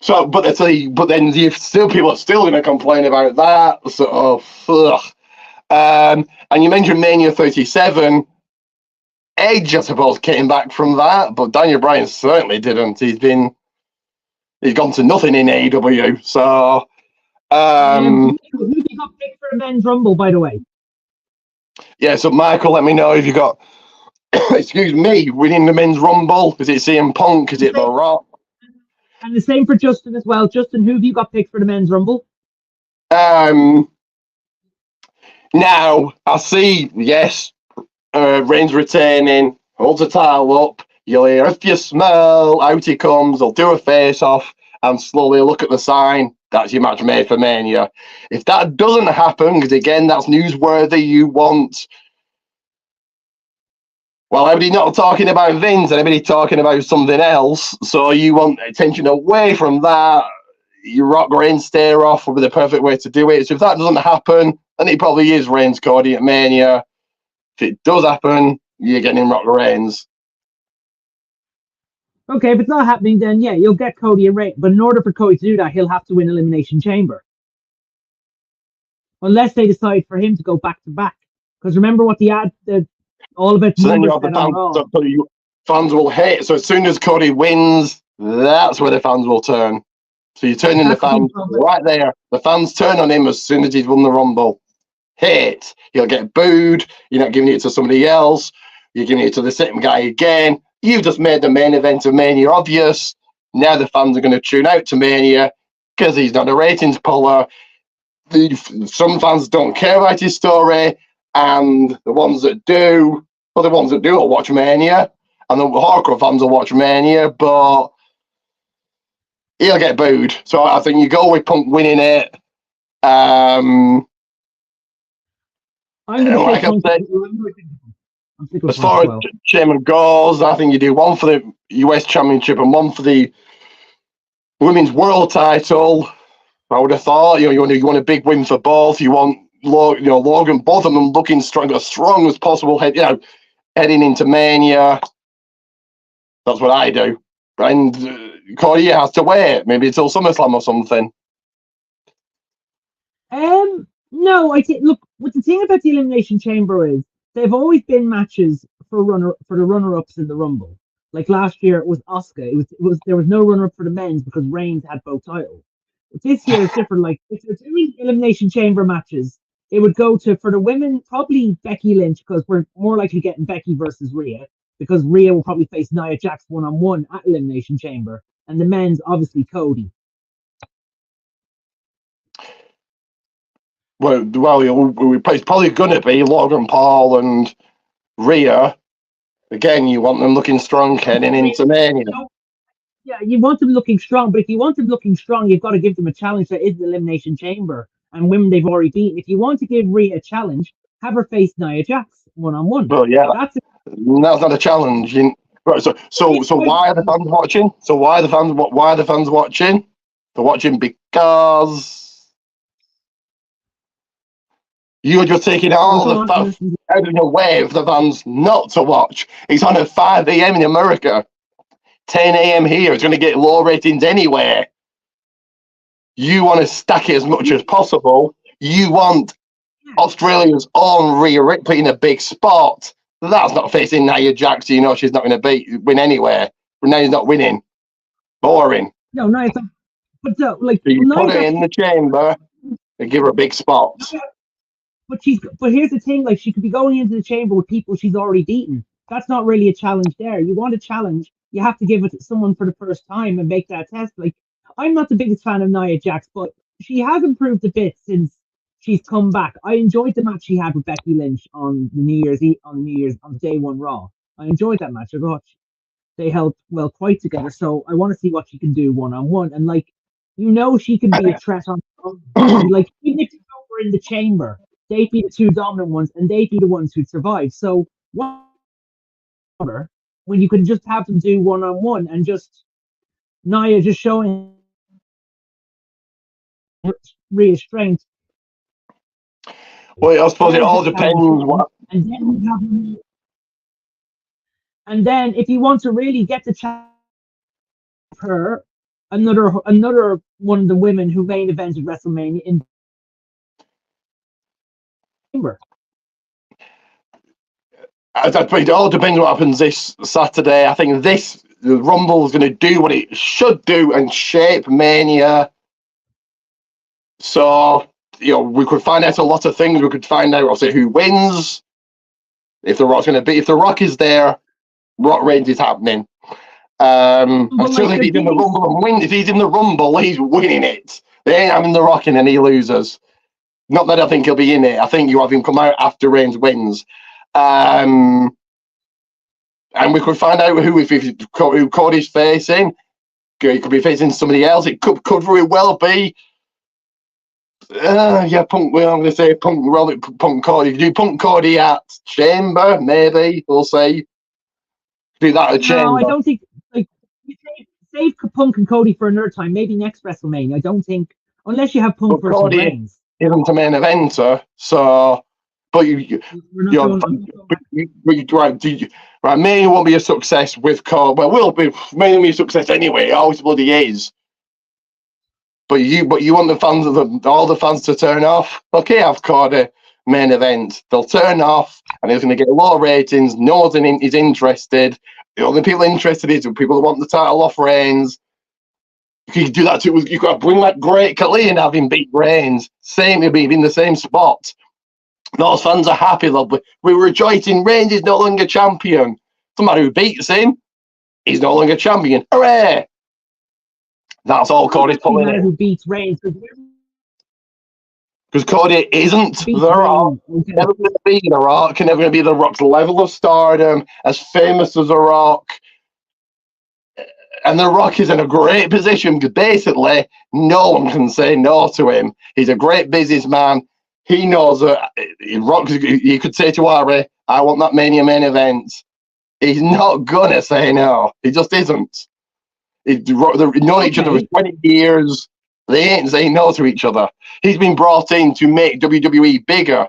So, but then people are still going to complain about that. So, and you mentioned Mania 37. Edge, I suppose, came back from that, but Daniel Bryan certainly didn't. He's gone to nothing in AEW. So, who did you got picked for the men's rumble, by the way? Yeah, so Michael, let me know if you got, excuse me, winning the men's rumble. Is it CM Punk? Is it The Rock? And the same for Justin as well. Justin, who have you got picked for the men's rumble? Now I see, yes, Reigns retaining, holds the title up. You'll hear, if you smell, out he comes. They'll do a face off and slowly look at the sign. That's your match made for Mania. If that doesn't happen, because again, that's newsworthy, you want... Well, everybody not talking about Vince and everybody talking about something else, so you want attention away from that. You rock Reigns stare off would be the perfect way to do it. So if that doesn't happen, then it probably is Reigns Cody at Mania. If it does happen, you're getting Rock Reigns. Okay, if it's not happening, then yeah, you'll get Cody and Reigns. But in order for Cody to do that, he'll have to win Elimination Chamber. Unless they decide for him to go back to back. Because remember what all of it. So then you have the fans. So fans will hate. So as soon as Cody wins, that's where the fans will turn. So you're turning the fans right there. The fans turn on him as soon as he's won the Rumble. Hate. He'll get booed. You're not giving it to somebody else. You're giving it to the same guy again. You've just made the main event of Mania obvious. Now the fans are going to tune out to Mania because he's not a ratings puller. Some fans don't care about his story, and the ones that do, will watch Mania, and the hardcore fans will watch Mania, but he'll get booed. So I think you go with Punk winning it. I'm going to say as far as Chairman goes, I think you do one for the US Championship and one for the Women's World Title. I would have thought, you want a big win for both. You want, Logan, both of them looking strong as possible, heading into Mania. That's what I do. And Cody has to wait, maybe until SummerSlam or something. No, I think. Look, what the thing about the Elimination Chamber is, they've always been matches for the runner-ups in the Rumble. Like last year, it was Asuka. There was no runner-up for the men's because Reigns had both titles. But this year it's different. Like if they're doing Elimination Chamber matches, it would go to, for the women, probably Becky Lynch, because we're more likely getting Becky versus Rhea, because Rhea will probably face Nia Jax one-on-one at Elimination Chamber, and the men's obviously Cody. Well, it's probably going to be Logan Paul and Rhea. Again, you want them looking strong heading into Mania. Yeah, you want them looking strong, but if you want them looking strong, you've got to give them a challenge that is the Elimination Chamber and women they've already beaten. If you want to give Rhea a challenge, have her face Nia Jax one-on-one. Well, yeah, that's not a challenge. Right, so why are the fans watching? So why are the fans watching? They're watching because you're just taking all the fans out of your way for the fans not to watch. It's on at 5 a.m. in America, 10 a.m. here. It's going to get low ratings anyway. You want to stack it as much as possible. You want Australia's own Rhea Ripley in a big spot. That's not facing Nia Jax. She's not going to win anyway. Nia's not winning. Boring. No, Nia's not. But so you put her in the chamber and give her a big spot. But here's the thing, like, she could be going into the chamber with people she's already beaten. That's not really a challenge there. You want a challenge, you have to give it to someone for the first time and make that test. Like, I'm not the biggest fan of Nia Jax, but she has improved a bit since she's come back. I enjoyed the match she had with Becky Lynch on day one Raw. I enjoyed that match. I thought they held quite together. So I want to see what she can do one-on-one. And she can be a threat on like, even if you go in the chamber, they'd be the two dominant ones, and they'd be the ones who'd survive. So, when you could just have them do one-on-one and just Nia just showing Rhea's strength. Well, I suppose it all depends. And then if you want to really get the chance her, another one of the women who main evented WrestleMania in chamber. It all depends what happens this Saturday. I think the Rumble is going to do what it should do and shape Mania. So, we could find out a lot of things. We could find out, obviously, who wins. If The Rock is there, Rock Reigns is happening. I'm still if he's in the Rumble and win. If he's in the Rumble, he's winning it. They ain't having The Rock in and he loses. Not that I think he'll be in it. I think you have him come out after Reigns wins. And we could find out who Cody's facing. He could be facing somebody else. It could very well be Yeah, Punk. Well, I'm going to say Punk. Punk Cody. You do Punk Cody at Chamber, maybe. We'll say do that at No, Chamber. I don't think like you save Punk and Cody for another time. Maybe next WrestleMania. I don't think unless you have Punk But versus Cody Reigns. isn't a main eventer, so. But We're not going. Right, Mania won't be a success with Cody. Well, will be Mania will be a success anyway. It always bloody is. But you want the fans all the fans to turn off. Okay, I've Cody main event. They'll turn off, and he's going to get low ratings. No one is interested. The only people interested is people that want the title off Reigns. You could do that too. You could bring that Great Khali and have him beat Reigns. Same, he'll be in the same spot. Those fans are happy, lovely. We're rejoicing. Reigns is no longer champion. No matter who beats him, he's no longer champion. Hooray! That's all Cody's pulling in. Who beats Reigns? Because Cody isn't The Rock. Okay. Never going to be The Rock. Never going to be The Rock's level of stardom, as famous as The Rock. And The Rock is in a great position because basically no one can say no to him. He's a great businessman. He knows that Rock. You could say to Ari, "I want that Mania main event." He's not gonna say no. He just isn't. They've known each other for 20 years. They ain't saying no to each other. He's been brought in to make WWE bigger.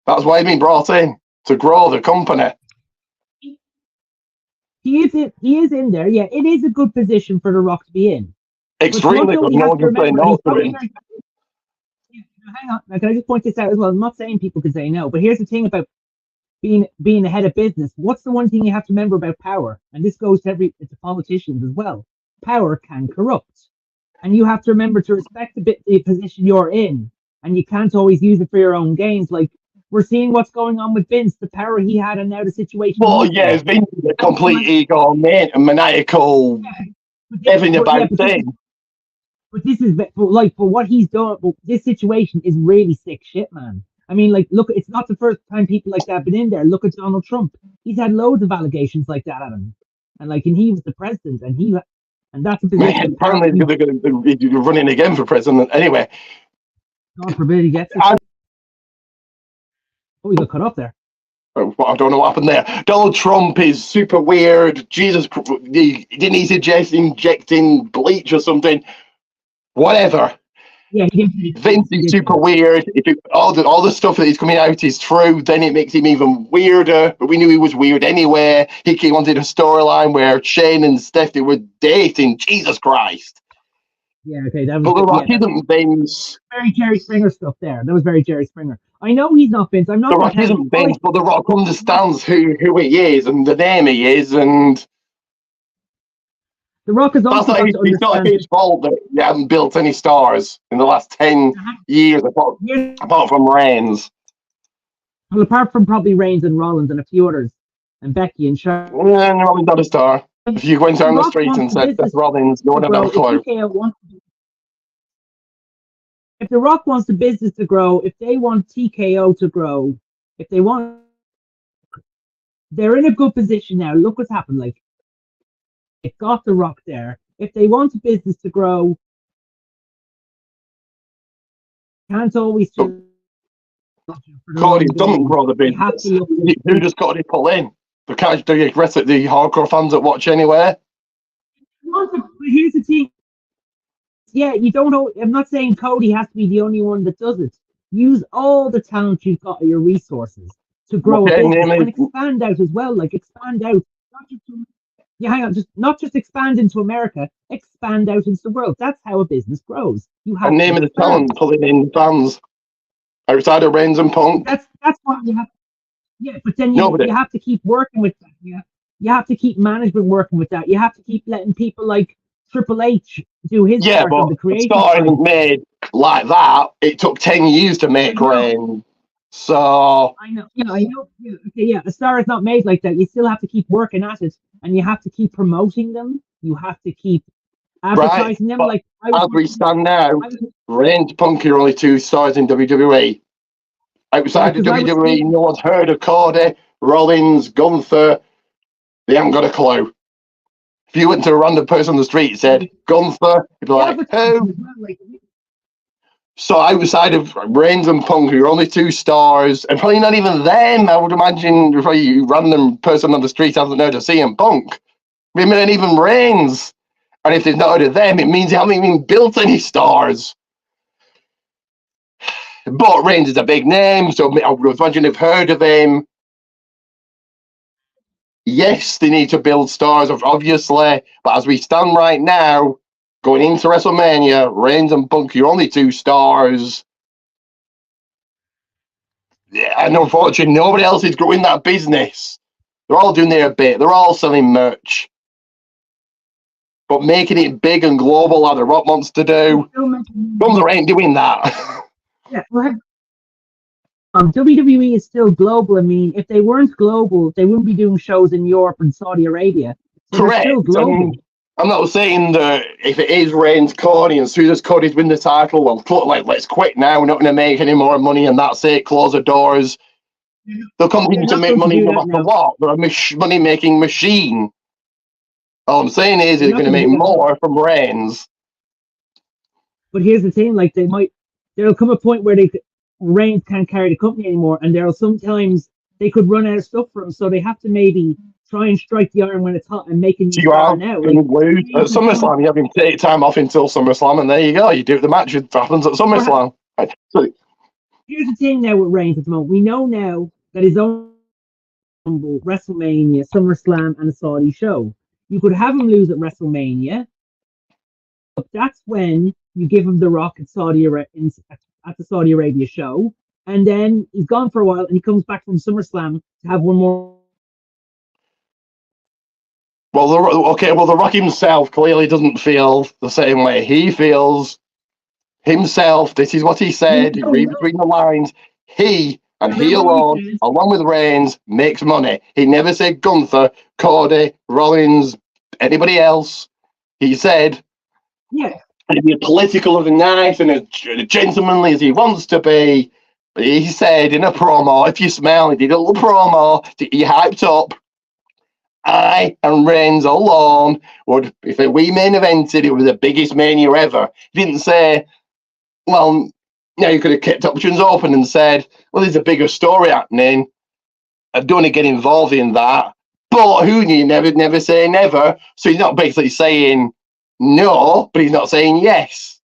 That's why he's been brought in, to grow the company. He is in there. Yeah, it is a good position for The Rock to be in. Extremely good. No one can say no to him. Hang on. Now, can I just point this out as well? I'm not saying people can say no, but here's the thing about being the head of business. What's the one thing you have to remember about power? And this goes to politicians as well. Power can corrupt. And you have to remember to respect the position you're in. And you can't always use it for your own gains. Like, we're seeing what's going on with Vince, the power he had, and now the situation. Well, yeah, Vince is a complete ego, maniacal, everything about thing. But this is like for what he's done. This situation is really sick shit, man. I mean, like, look, it's not the first time people like that have been in there. Look at Donald Trump. He's had loads of allegations like that at him, and he was the president, and that's a position. Apparently, they're going to be running again for president anyway. God forbid he gets it. Oh, he got cut off there. I don't know what happened there. Donald Trump is super weird. Jesus, didn't he suggest injecting bleach or something? Whatever. Yeah, Vince is super weird. If all the stuff that is coming out is true, then it makes him even weirder. But we knew he was weird anyway. He wanted a storyline where Shane and Stephanie were dating. Jesus Christ. Yeah, okay. That was, but The Rock isn't Vince. Very Jerry Springer stuff there. That was very Jerry Springer. I know he's not Vince. I'm not. The Rock isn't Vince, but The Rock understands who he is and the name he is, and The Rock is also. It's not his fault that he hasn't built any stars in the last 10 years, apart from Reigns. Well, apart from probably Reigns and Rollins and a few others, and Becky and Charlotte. Rollins not a star. If you went down the street and said Seth Rollins, no one would have a clue. If The Rock wants the business to grow, if they want TKO to grow, they're in a good position now. Look what's happened. Like, it got The Rock there. If they want the business to grow, can't always. Cody doesn't grow the business. Who does Cody pull in? The hardcore fans that watch anyway. But here's the thing. Yeah, you don't know. I'm not saying Cody has to be the only one that does it. Use all the talent you've got at your resources to grow a business and expand out as well. Like, expand out. Not just expand into America. Expand out into the world. That's how a business grows. You have name of the talent pulling in fans outside of Reigns and Punk. That's what you have. Yeah, but then you have to keep working with that. Yeah, you have to keep management working with that. You have to keep letting people like Triple H do his part on the creative. Yeah, but the star isn't made like that. It took 10 years to make Reigns. So I know. Yeah, a star is not made like that. You still have to keep working at it, and you have to keep promoting them. You have to keep advertising them. Like as we stand now, Reigns, Punk are only 2 stars in WWE. Outside of WWE, no one's heard of Cody, Rollins, Gunther. They haven't got a clue. If you went to a random person on the street and said Gunther, you'd be like, who? So outside of Reigns and Punk, who are only 2 stars, and probably not even them, I would imagine probably a random person on the street hasn't heard of CM Punk. Maybe not even Reigns. And if they've not heard of them, it means they haven't even built any stars. But Reigns is a big name, so I would imagine they've heard of him. Yes, they need to build stars, obviously, but as we stand right now, going into WrestleMania, Reigns and Punk, you're only 2 stars. Yeah, and unfortunately, nobody else is growing that business. They're all doing their bit. They're all selling merch. But making it big and global like The Rock wants to do, Gunther ain't doing that. Yeah, WWE is still global. I mean, if they weren't global, they wouldn't be doing shows in Europe and Saudi Arabia. So Correct. Still global. I'm not saying that if it is Reigns, Cody, and as soon as Cody's win the title, well, let's quit now. We're not going to make any more money, and that's it. Close the doors. They'll continue to make money no matter what. They're a money-making machine. All I'm saying is they're going to make more from Reigns. But here's the thing: like there'll come a point where Reigns can't carry the company anymore, and there'll sometimes they could run out of stuff for him, so they have to maybe try and strike the iron when it's hot and make a new star now. Like, at SummerSlam, you have him take time off until SummerSlam, and there you go. You do the match. It happens at SummerSlam. Here's the thing now with Reigns at the moment. We know now that his own WrestleMania, SummerSlam, and a Saudi show. You could have him lose at WrestleMania, but that's when you give him the Rock at at the Saudi Arabia show, and then he's gone for a while, and he comes back from SummerSlam to have one more. Well, the Rock himself clearly doesn't feel the same way. He feels himself. This is what he said. You read between the lines. He and he alone, along with Reigns, makes money. He never said Gunther, Cody, Rollins, anybody else. He said, yeah, he'd be political of the night and as gentlemanly as he wants to be. But he said in a promo, if you smell, he did a little promo to get you hyped up. I and Reigns alone would, if we main evented, it was the biggest mania ever. He didn't say, well, you could have kept options open and said, well, there's a bigger story happening. I don't want to get involved in that. But who knew? Never say never. So he's not basically saying no, but he's not saying yes.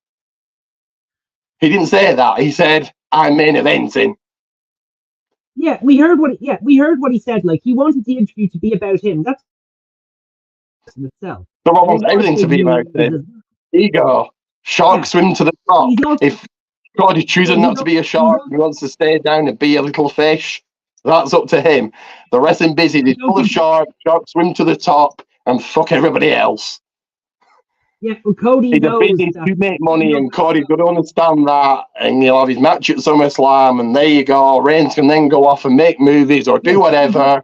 He didn't say that. He said, I'm main eventing. Yeah, we heard what he said. Like, he wanted the interview to be about him. That's itself. The Rock wants everything to be about him. Ego. Shark swim to the top. If Cody chooses not to be a shark, he wants to stay down and be a little fish. That's up to him. The wrestling business is full of sharks. Sharks swim to the top and fuck everybody else. Yeah, well, Cody he's a business to make money, and Cody's going to understand that, and he'll have his match at SummerSlam, and there you go. Reigns can then go off and make movies or do whatever.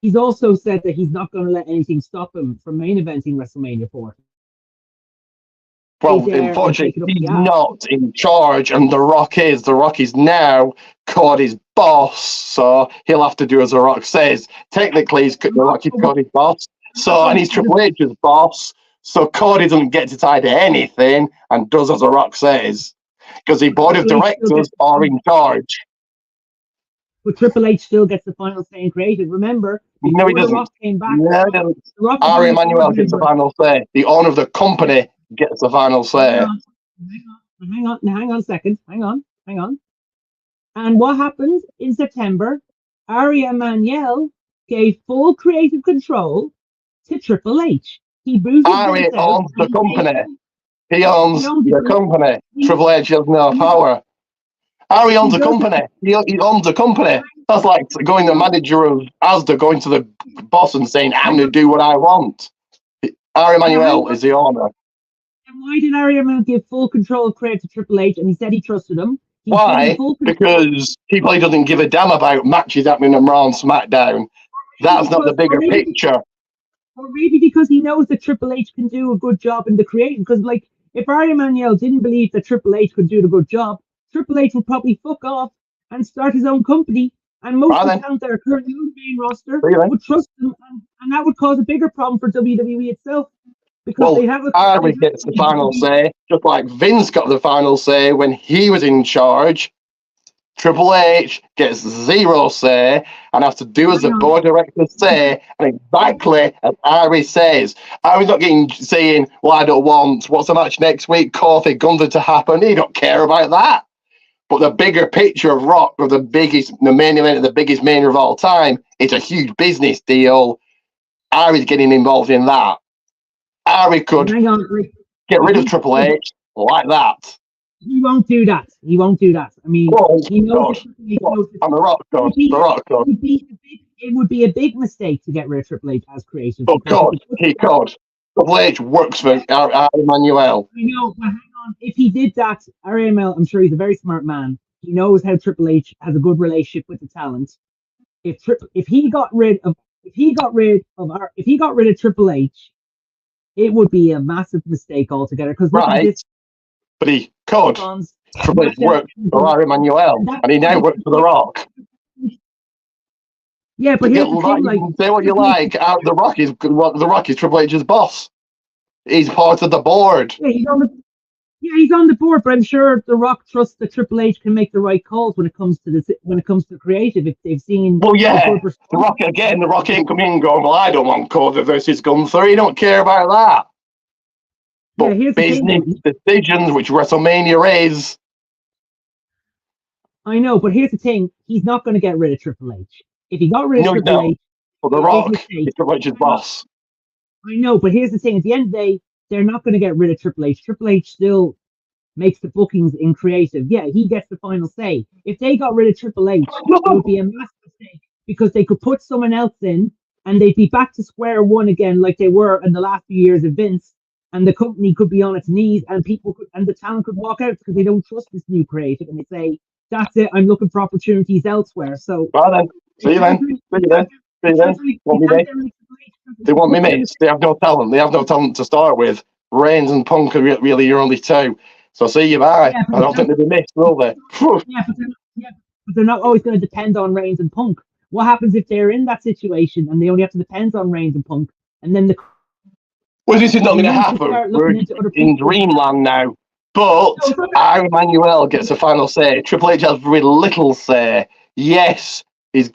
He's also said that he's not going to let anything stop him from main eventing WrestleMania 4. Well, unfortunately, he's not in charge, and The Rock is. The Rock is now Cody's boss, so he'll have to do as The Rock says. Technically, The Rock is Cody's boss, and he's Triple H's boss, so Cody doesn't get to tie to anything and does as The Rock says, because the board of directors are in charge. But Triple H still gets the final say in creative. Remember, no, he doesn't. The Rock came back. Ari Emanuel gets the final say. The owner of the company gets the final say. Hang on a second. Hang on. And what happened in September? Ari Emanuel gave full creative control to Triple H. Ari owns the company. He owns the company. Triple H has no power. Ari owns a company. He owns a company. That's like going the manager of Asda going to the boss and saying, I'm going to do what I want. Ari Emanuel is the owner. And why did Ari Emanuel give full control of credit to Triple H? And he said he trusted him. Why? Because he probably doesn't give a damn about matches happening on Raw and SmackDown. That's not the bigger picture. Or maybe because he knows that Triple H can do a good job in the creative. Because, like, if Ari Emanuel didn't believe that Triple H could do the good job, Triple H would probably fuck off and start his own company. And most of the talent that are currently on the main roster would trust him. And that would cause a bigger problem for WWE itself. Because they have Ari gets the final say, just like Vince got the final say when he was in charge. Triple H gets zero say and has to do as the board of directors say, and exactly as Ari says. Ari's not saying, well, I don't want what's the match next week, Kofi Gunther to happen. He don't care about that. But the bigger picture of Rock, of the main event of the biggest mania of all time, it's a huge business deal. Ari's getting involved in that. Ari could get rid of Triple H like that. He won't do that. He won't do that. I mean, he knows. I'm the Rock God. The Rock God. It would be a big mistake to get rid of Triple H as creative. Oh God, he could. Triple H works for Emmanuel. I know, but hang on. If he did that, Emmanuel, I'm sure he's a very smart man. He knows how Triple H has a good relationship with the talent. If he got rid of Triple H, it would be a massive mistake altogether. Because but he could. Triple H worked for Emmanuel, and he now works for The Rock. Yeah, but here's the thing, like, say what you like. The Rock is Triple H's boss. He's part of the board. Yeah, he's on the board, but I'm sure The Rock trusts that Triple H can make the right calls when it comes to creative. If they've seen, The Rock ain't come in going, well, I don't want Kofi versus Gunther. He don't care about that. But business decisions, which WrestleMania is. I know, but here's the thing: he's not going to get rid of Triple H. If he got rid of Triple H, but The Rock is Triple H's boss. I know, but here's the thing: at the end of the day, they're not going to get rid of Triple H. Triple H still makes the bookings in creative. Yeah, he gets the final say. If they got rid of Triple H, it would be a massive mistake because they could put someone else in, and they'd be back to square one again, like they were in the last few years of Vince. And the company could be on its knees, and the talent could walk out because they don't trust this new creative, and they say, "That's it. I'm looking for opportunities elsewhere." So, well then, see you then. They want me mates. They have no talent. They have no talent to start with. Reigns and Punk are really your only two. So see you bye. Yeah, I don't think they'll be missed, will they? But they're not always going to depend on Reigns and Punk. What happens if they're in that situation and they only have to depend on Reigns and Punk, and then well, this is not going to happen. We're in dreamland now. But Emmanuel gets a final say. Triple H has very little say. Yes,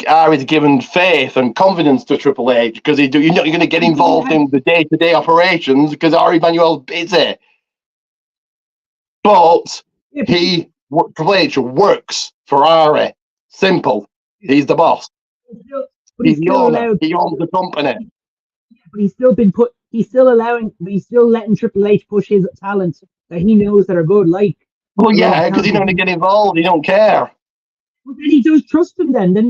Ari's given faith and confidence to Triple H because you're going to get involved in the day-to-day operations because Emmanuel's busy. But Triple H works for Ari. Simple. He's the boss. He's the owner. He owns the company. But he's still letting Triple H push his talent that he knows that are good. Like, well, yeah, because he's not going to get involved. He don't care. Well, then he does trust him. Then it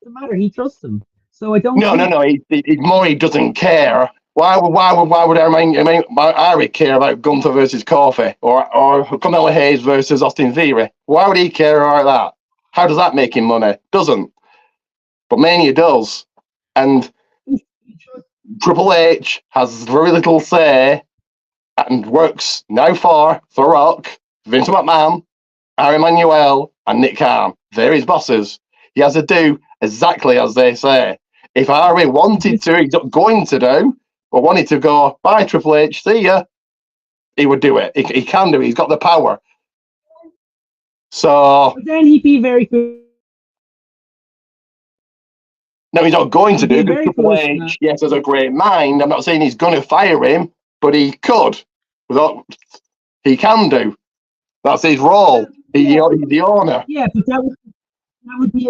doesn't matter. He trusts him. So I don't. No. He doesn't care. Why would Ari care about Gunther versus Kofi or Carmelo Hayes versus Austin Theory? Why would he care about that? How does that make him money? Doesn't. But Mania does, and Triple H has very little say and works now for The Rock, Vince McMahon, Ari Emanuel, and Nick Khan. They're his bosses. He has to do exactly as they say. If Ari wanted to, he's not going to do, but wanted to go, bye Triple H, see ya, he would do it. He can do it. He's got the power. So. But then he'd be very good. No, he's not going to do because Triple H, yes, has a great mind. I'm not saying he's going to fire him, but he could. He can do. That's his role. He's the owner. Yeah, but that would be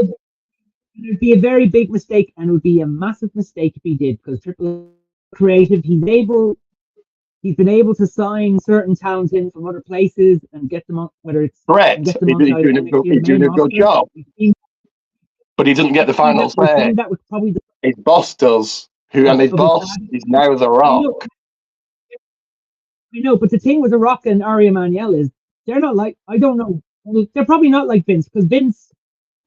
a very big mistake, and it would be a massive mistake if he did, because Triple H creative, he's been able to sign certain talents in from other places and get them on, whether it's correct. He's doing a good job. But he doesn't get the final say. His boss does. And his boss is now The Rock. I know, but the thing with The Rock and Ari Emanuel is they're not like, I don't know, they're probably not like Vince, because Vince,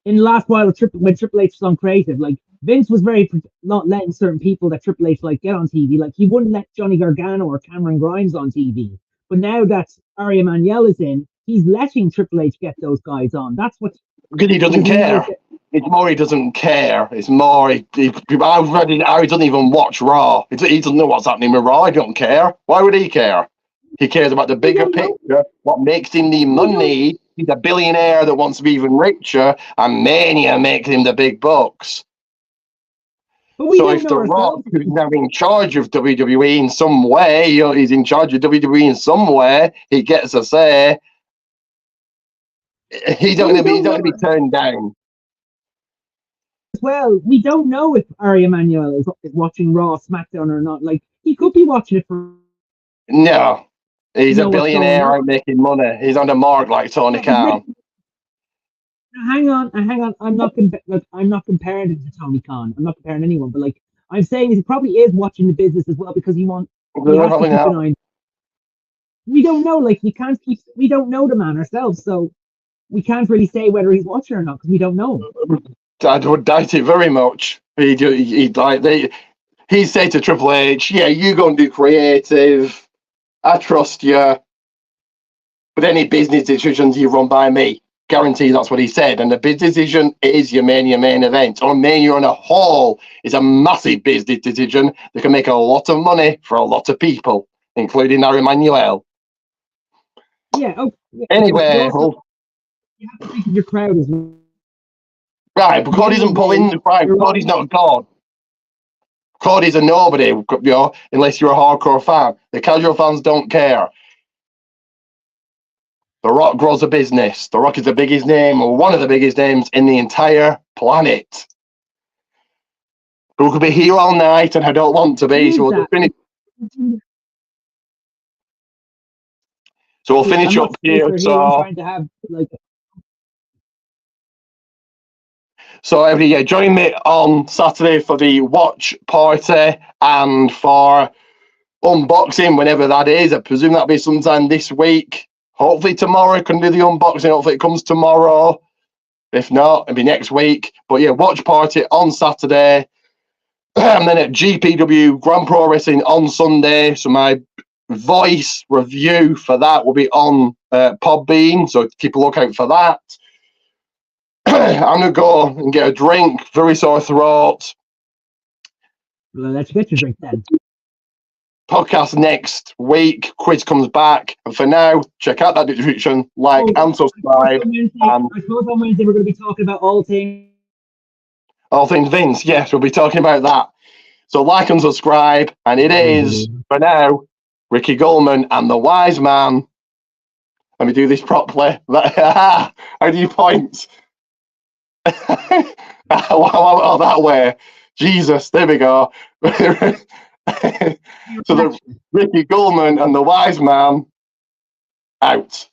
in the last while, when Triple H was on creative, like, Vince was very not letting certain people that Triple H get on TV. Like, he wouldn't let Johnny Gargano or Cameron Grimes on TV. But now that Ari Emanuel is in, he's letting Triple H get those guys on. That's what. Because he doesn't care. It's more he doesn't care. It's more I've read it. He doesn't even watch Raw. He doesn't know what's happening with Raw. He don't care. Why would he care? He cares about the bigger picture. What makes him the money? He's a billionaire that wants to be even richer, and Mania makes him the big bucks. So if The Rock, who's now in charge of WWE in some way, he's in charge of WWE in some way, he gets a say. He's not going to be turned down. Well, we don't know if Ari Emanuel is watching Raw, SmackDown or not. Like, he could be watching it for... No. He's a billionaire out making money. He's on the mark like Tony Khan. Hang on. I'm not comparing it to Tony Khan. I'm not comparing anyone, but like I'm saying, he probably is watching the business as well because he wants. We don't know. Like we don't know the man ourselves, so we can't really say whether he's watching or not because we don't know. I would doubt it very much. He said to Triple H, "Yeah, you go and do creative. I trust you, but any business decisions you run by me." Guarantee that's what he said. And the business decision is your main event. Or Mania on a whole is a massive business decision that can make a lot of money for a lot of people, including Ari Emanuel. Yeah. Okay. Anyway, you have to think of your crowd as well. Right, but Cody's isn't pulling the crowd. Cody's not a god. Cody's a nobody, unless you're a hardcore fan. The casual fans don't care. The Rock grows a business. The Rock is the biggest name, or one of the biggest names in the entire planet. Who could be here all night, and I don't want to be. So we'll finish. So we'll finish up here. So join me on Saturday for the watch party and for unboxing, whenever that is. I presume that'll be sometime this week. Hopefully tomorrow I can do the unboxing. Hopefully it comes tomorrow. If not, it'll be next week. But yeah, watch party on Saturday. And then at GPW, Grand Pro Wrestling on Sunday. So my voice review for that will be on Podbean. So keep a lookout for that. I'm going to go and get a drink. Very sore throat. Well, let's get your drink then. Podcast next week. Quiz comes back. And for now, check out that description, and subscribe. I suppose on Wednesday we're going to be talking about all things Vince. Yes, we'll be talking about that. So like and subscribe. And it is, for now, Ricky Goldman and the Wiseman. Let me do this properly. How do you point? Oh, that way. Jesus, there we go. So the Ricky Goldman and the Wiseman out.